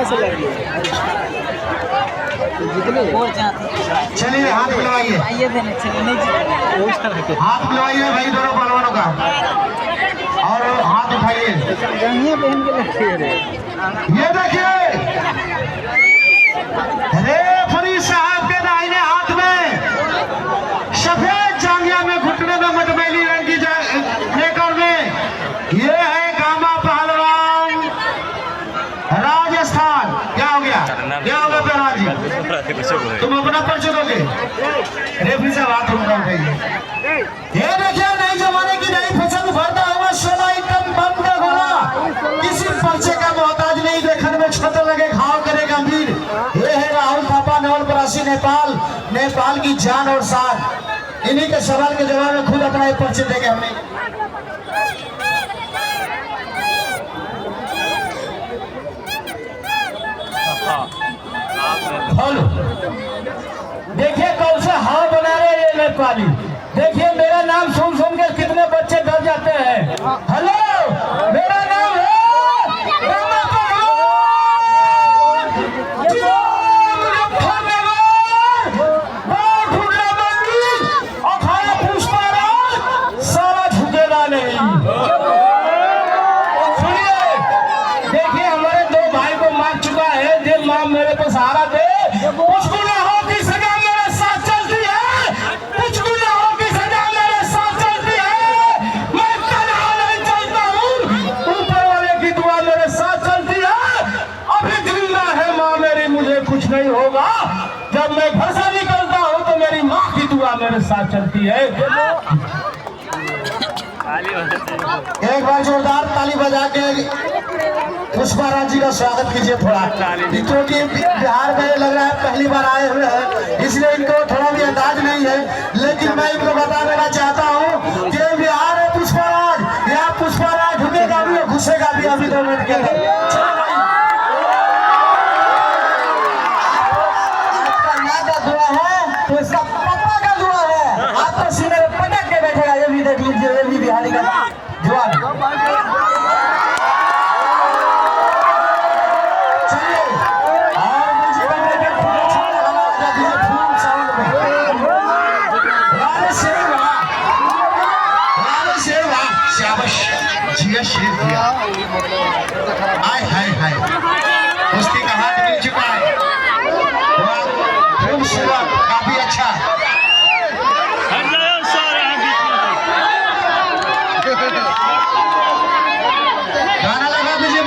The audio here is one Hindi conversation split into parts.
से लगी चलिए हाथ मिलवाइए, हाथ मिलवाइए भाई दोनों पहलवानों का, और हाथ उठाइए। पहन के रखिए रे। ये देखिए रेफरी साहब के दाहिने हाथ में सफेद जांघिया में घुटने में मटमैली रंग की लेकर में ये है गामा पहलवान राजस्थान। क्या हो गया, क्या हो गया पहलवान जी, तुम अपना परिचय दोगे? रेफरी साहब हाथ उठाइए। ये देखिए नए जमाने की नई फसल भरता हुआ 16 आइटम बम का गोला, किसी पर्चे का मोहताज नहीं, देखने में छोटा लगे घाव करे गंभीर। ये है राहुल थापा नवलपरासी नेपाल, नेपाल की जान और शान। इन्हीं के सवाल के जवाब में खुद अपना एक पर्चे देंगे हमें। हेलो देखिए कौन से हाव बना रहे ये नेपाली। देखिए मेरा नाम सुन सुन के कितने बच्चे डर जाते हैं। हेलो मेरा नाम है सारा झुकेगा नहीं। सुनिए देखिए हमारे दो भाई को मार चुका है, जो माँ मेरे को सहारा दे, कुछ गुनाहों की सजा मेरे साथ चलती है, कुछ गुनाहों की सजा मेरे साथ चलती है। मैं तन्हा नहीं चलता हूँ, ऊपर वाले की दुआ मेरे साथ चलती है। अभी जिंदा है माँ मेरी, मुझे कुछ नहीं होगा। जब मैं घर से निकलता हूँ तो मेरी माँ की दुआ मेरे साथ चलती है। एक बार जोरदार ताली बजा के पुष्पा राज जी का स्वागत कीजिए थोड़ा, क्योंकि बिहार में लग रहा है पहली बार आए हुए हैं, इसलिए इनको थोड़ा भी अंदाज नहीं है। लेकिन मैं इनको बता देना चाहता हूँ कि बिहार है पुष्पा राज, यहाँ पुष्पा राज ढुकेगा भी और घुसेगा भी अभी 2 मिनट के अंदर। आपका माँ का दुआ है तो इसका पापा का दुआ है, आपको सीने में पटक के बैठेगा। ये भी देख लीजिए, ये भी बिहारी का जवान। शेर दिया हाय हाय हाय, कुश्ती का हाथ मिल चुका है, खूबसूरत काफी अच्छा। गाना लगा दीजिए।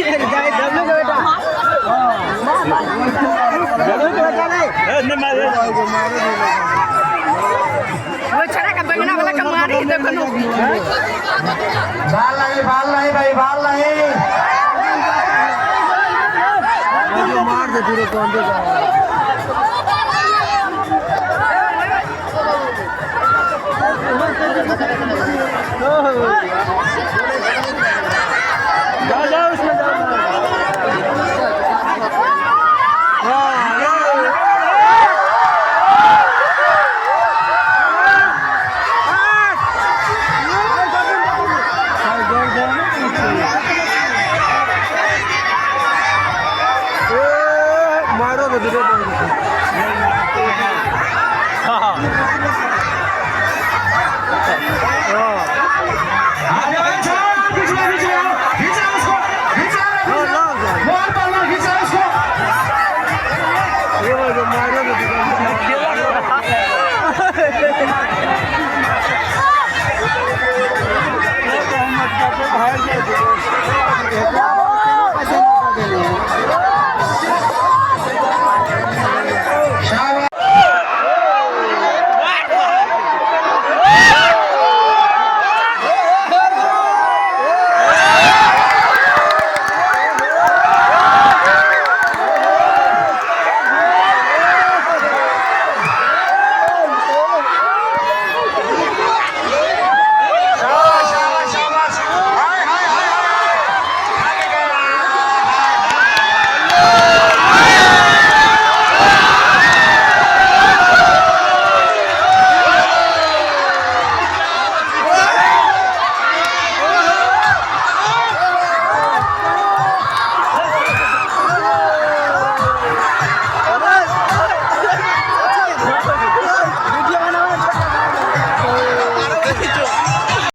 जाए दबने का बेटा दबने का बेटा नहीं मारे वो छड़ा का बंगना वाला का मारी देखो नो बाल नहीं भाई बाल नहीं मार दे पूरे कौन दे जा उसमें मारो तो दूर हाँ